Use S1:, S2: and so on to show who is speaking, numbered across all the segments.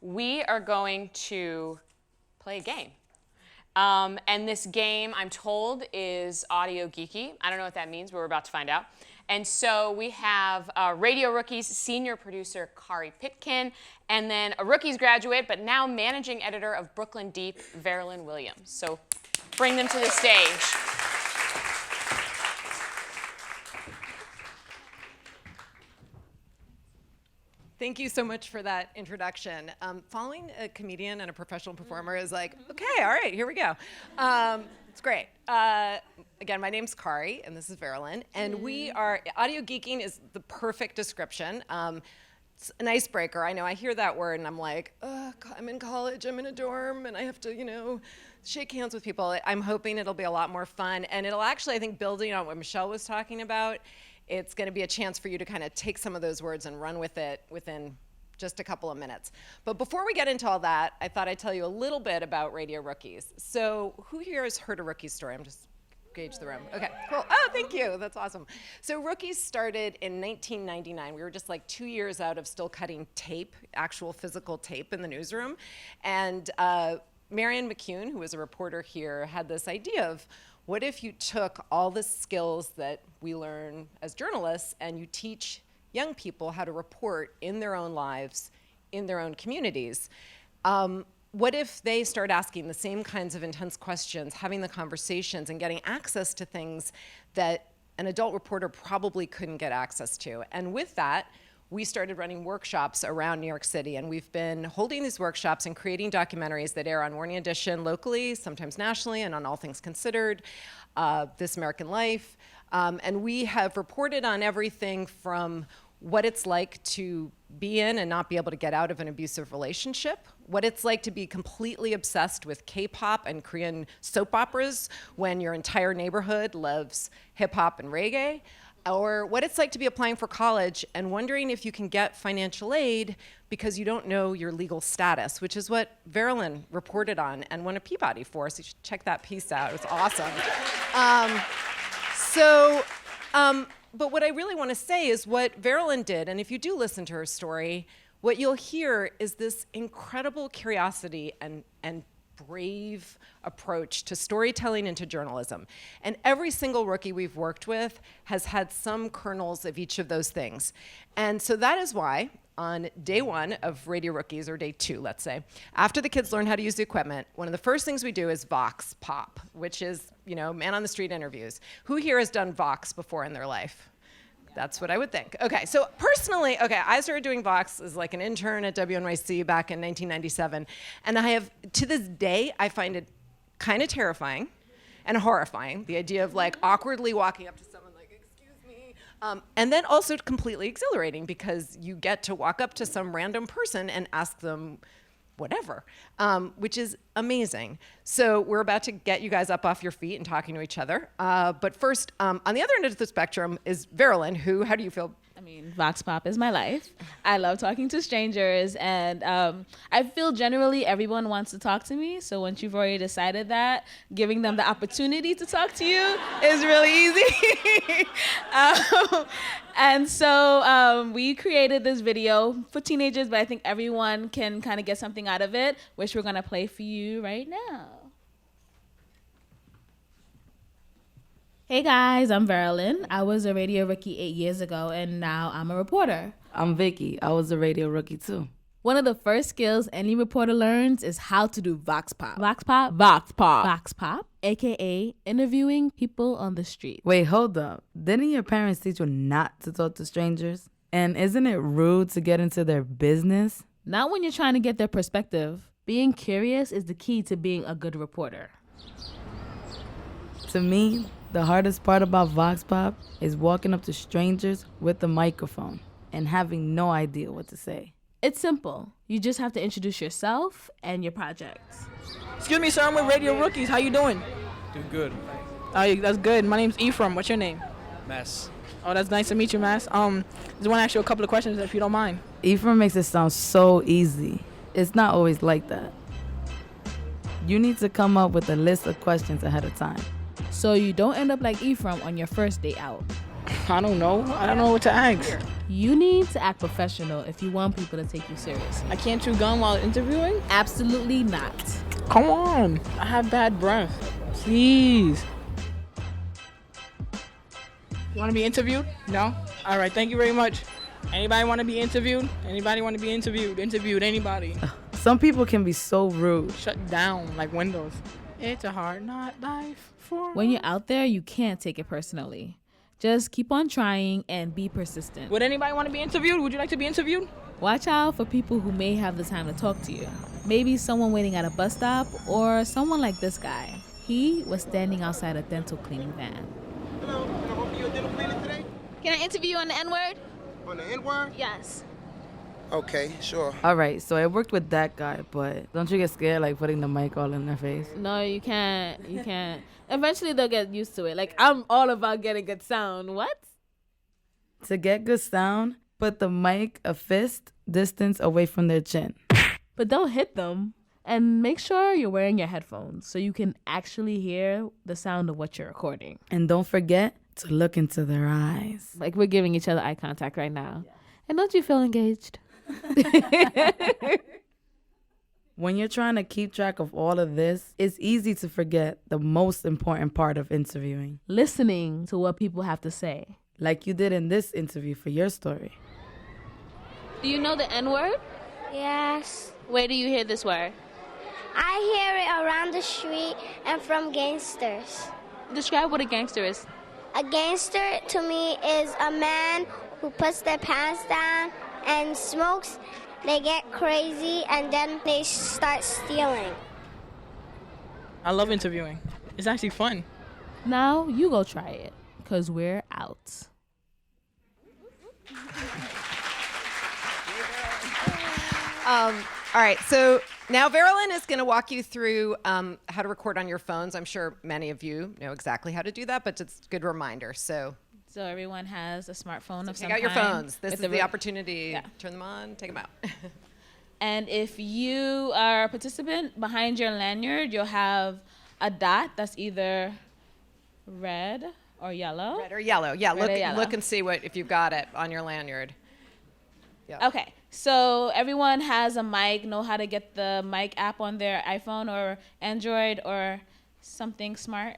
S1: we are going to play a game. And this game, I'm told, is audio geeky. I don't know what that means, but we're about to find out. And so we have Radio Rookies senior producer Kaari Pitkin, and then a Rookies graduate, but now managing editor of Brooklyn Deep, Veralyn Williams. So bring them to the stage.
S2: Thank you so much for that introduction. Following a comedian and a professional performer is like, okay, all right, here we go. It's great. Again, my name's Kaari, and this is Veralyn, and we are, audio geeking is the perfect description. It's an icebreaker. I know I hear that word, and I'm like, I'm in college, I'm in a dorm, and I have to, shake hands with people. I'm hoping it'll be a lot more fun, and it'll actually, I think, building on what Michelle was talking about, it's going to be a chance for you to kind of take some of those words and run with it within just a couple of minutes. But before we get into all that, I thought I'd tell you a little bit about Radio Rookies. So who here has heard a Rookies story? I'm just gauge the room. Okay, cool. Oh, thank you. That's awesome. So Rookies started in 1999. We were just like 2 years out of still cutting tape, actual physical tape in the newsroom. And Marion McCune, who was a reporter here, had this idea of, what if you took all the skills that we learn as journalists and you teach young people how to report in their own lives, in their own communities? What if they start asking the same kinds of intense questions, having the conversations, and getting access to things that an adult reporter probably couldn't get access to? And with that, we started running workshops around New York City, and we've been holding these workshops and creating documentaries that air on Morning Edition locally, sometimes nationally, and on All Things Considered, This American Life. And we have reported on everything from what it's like to be in and not be able to get out of an abusive relationship, what it's like to be completely obsessed with K-pop and Korean soap operas when your entire neighborhood loves hip-hop and reggae, or what it's like to be applying for college and wondering if you can get financial aid because you don't know your legal status, which is what Veralyn reported on and won a Peabody for, so you should check that piece out. It's awesome. But what I really want to say is what Veralyn did, and if you do listen to her story, what you'll hear is this incredible curiosity and brave approach to storytelling and to journalism. And every single rookie we've worked with has had some kernels of each of those things. And so that is why on day one of Radio Rookies, or day two, let's say, after the kids learn how to use the equipment, one of the first things we do is Vox Pop, which is, man on the street interviews. Who here has done Vox before in their life? That's what I would think. Okay, so personally, I started doing Vox as like an intern at WNYC back in 1997. And to this day, I find it kind of terrifying and horrifying, the idea of like awkwardly walking up to someone like, excuse me. And then also completely exhilarating because you get to walk up to some random person and ask them whatever, which is amazing. So we're about to get you guys up off your feet and talking to each other. But first, on the other end of the spectrum is Veralyn, who, how do you feel?
S3: I mean, Vox Pop is my life. I love talking to strangers, and I feel generally everyone wants to talk to me. So once you've already decided that, giving them the opportunity to talk to you is really easy. And so we created this video for teenagers, but I think everyone can kind of get something out of it, which we're going to play for you right now. Hey guys, I'm Veralyn. I was a radio rookie 8 years ago, and now I'm a reporter.
S4: I'm Vicky. I was a radio rookie too.
S3: One of the first skills any reporter learns is how to do Vox Pop. Vox Pop? Vox Pop. Vox Pop, aka interviewing people on the street.
S4: Wait, hold up. Didn't your parents teach you not to talk to strangers? And isn't it rude to get into their business?
S3: Not when you're trying to get their perspective. Being curious is the key to being a good reporter.
S4: To me, the hardest part about Vox Pop is walking up to strangers with a microphone and having no idea what to say.
S3: It's simple. You just have to introduce yourself and your projects.
S5: Excuse me, sir, I'm with Radio Rookies. How you doing?
S6: Doing good.
S5: That's good. My name's Ephraim. What's your name?
S6: Mass.
S5: Oh, that's nice to meet you, Mass. Just want to ask you a couple of questions if you don't mind.
S4: Ephraim makes it sound so easy. It's not always like that. You need to come up with a list of questions ahead of time.
S3: So you don't end up like Ephraim on your first day out.
S5: I don't know. I don't know what to ask.
S3: You need to act professional if you want people to take you seriously.
S5: I can't chew gum while interviewing?
S3: Absolutely not.
S5: Come on. I have bad breath. Please. You want to be interviewed? No? All right, thank you very much. Anybody want to be interviewed? Anybody want to be interviewed? Interviewed anybody?
S4: Some people can be so rude.
S5: Shut down like Windows. It's a hard not life for...
S3: When you're out there, you can't take it personally. Just keep on trying and be persistent.
S5: Would anybody want to be interviewed? Would you like to be interviewed?
S3: Watch out for people who may have the time to talk to you. Maybe someone waiting at a bus stop or someone like this guy. He was standing outside a dental cleaning van.
S6: Hello, can I offer you a dental cleaning today?
S7: Can I interview you on the N-word?
S6: On the N-word?
S7: Yes.
S6: Okay, sure.
S4: All right, so I worked with that guy, but don't you get scared like putting the mic all in their face?
S3: No, you can't. You can't. Eventually they'll get used to it. Like, I'm all about getting good sound. What?
S4: To get good sound, put the mic a fist distance away from their chin.
S3: But don't hit them. And make sure you're wearing your headphones so you can actually hear the sound of what you're recording.
S4: And don't forget to look into their eyes.
S3: Like, we're giving each other eye contact right now. And don't you feel engaged?
S4: When you're trying to keep track of all of this, it's easy to forget the most important part of interviewing.
S3: Listening to what people have to say.
S4: Like you did in this interview for your story.
S7: Do you know the N-word?
S8: Yes.
S7: Where do you hear this word?
S8: I hear it around the street and from gangsters.
S7: Describe what a gangster is.
S8: A gangster to me is a man who puts their pants down and smokes. They get crazy and then they start stealing.
S5: I love interviewing. It's actually fun.
S3: Now you go try it, because we're out.
S2: All right, so now Veralyn is going to walk you through how to record on your phones. I'm sure many of you know exactly how to do that, but it's a good reminder. So
S3: everyone has a smartphone of some
S2: take out your
S3: kind
S2: phones. This
S3: with
S2: is the opportunity.
S3: Yeah.
S2: Turn them on, take them out.
S3: And if you are a participant, behind your lanyard, you'll have a dot that's either red or yellow.
S2: Red or yellow. Yeah,
S3: Red or yellow.
S2: look and see if you've got it on your lanyard. Yep.
S3: Okay, so everyone has a mic, know how to get the mic app on their iPhone or Android or something smart.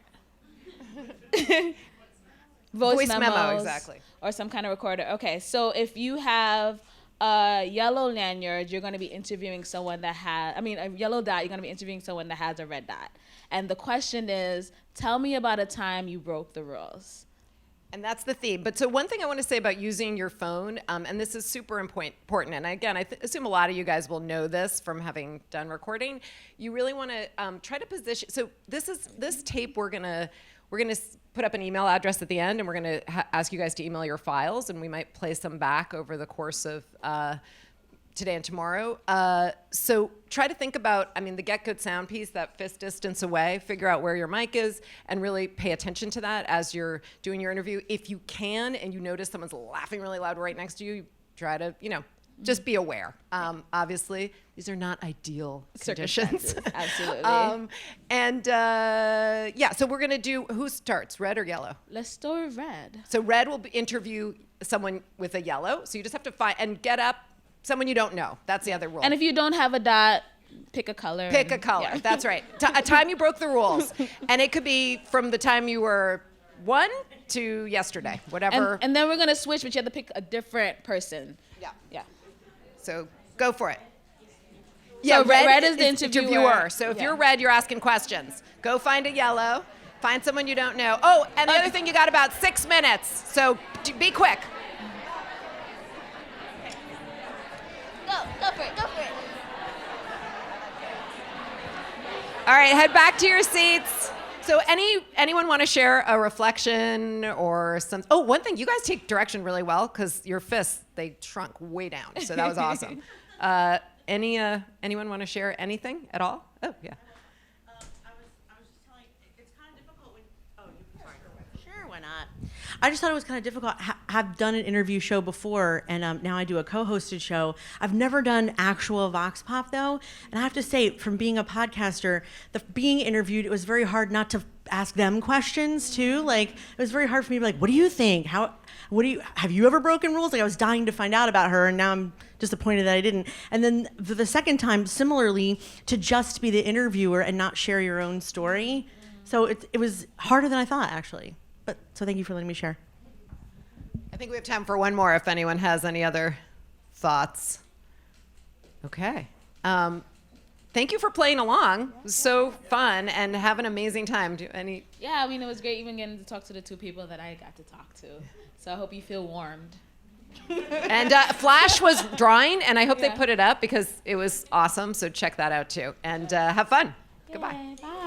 S3: Voice memos,
S2: memo, exactly.
S3: Or some kind of recorder. Okay, so if you have a yellow lanyard, you're going to be interviewing someone that has, a yellow dot, you're going to be interviewing someone that has a red dot. And the question is, tell me about a time you broke the rules.
S2: And that's the theme. But so one thing I want to say about using your phone, and this is super important, and again, I assume a lot of you guys will know this from having done recording. You really want to try to position. So this tape we're gonna put up an email address at the end, and we're gonna ask you guys to email your files, and we might play some back over the course of today and tomorrow. So try to think about, the get good sound piece, that fist distance away, figure out where your mic is and really pay attention to that as you're doing your interview. If you can and you notice someone's laughing really loud right next to you, try to, just be aware. Obviously, these are not ideal conditions.
S3: Absolutely.
S2: So we're gonna do, who starts, red or yellow?
S3: Let's start with red.
S2: So red will interview someone with a yellow. So you just have to find, and get up someone you don't know. That's the other rule.
S3: And if you don't have a dot, pick a color.
S2: Pick a color.
S3: Yeah.
S2: That's right. A time you broke the rules. And it could be from the time you were 1 to yesterday, whatever.
S3: And then we're going to switch, but you have to pick a different person.
S2: Yeah.
S3: Yeah.
S2: So go for it.
S3: So red is the interviewer.
S2: So if you're red, you're asking questions. Go find a yellow. Find someone you don't know. Oh, and the other thing, you got about 6 minutes. So be quick.
S8: Go for it.
S2: All right, head back to your seats. So anyone want to share a reflection or some? Oh, one thing, you guys take direction really well because your fists, they shrunk way down. So that was awesome. Anyone want to share anything at all? Oh, yeah.
S9: I was just telling, it's kind of difficult when, Sure, why not? I just thought it was kind of difficult. I've done an interview show before, and now I do a co-hosted show. I've never done actual Vox Pop, though. And I have to say, from being a podcaster, being interviewed, it was very hard not to ask them questions too. Like, it was very hard for me to be like, what do you think? Have you ever broken rules? Like, I was dying to find out about her, and now I'm disappointed that I didn't. And then the second time, similarly, to just be the interviewer and not share your own story. So it was harder than I thought, actually. But so thank you for letting me share.
S2: I think we have time for one more if anyone has any other thoughts. Okay. Thank you for playing along. It was so fun, and have an amazing time.
S3: Yeah, I mean, it was great even getting to talk to the two people that I got to talk to. So I hope you feel warmed.
S2: And Flash was drawing, and I hope they put it up because it was awesome. So check that out too. And have fun. Goodbye.
S3: Bye.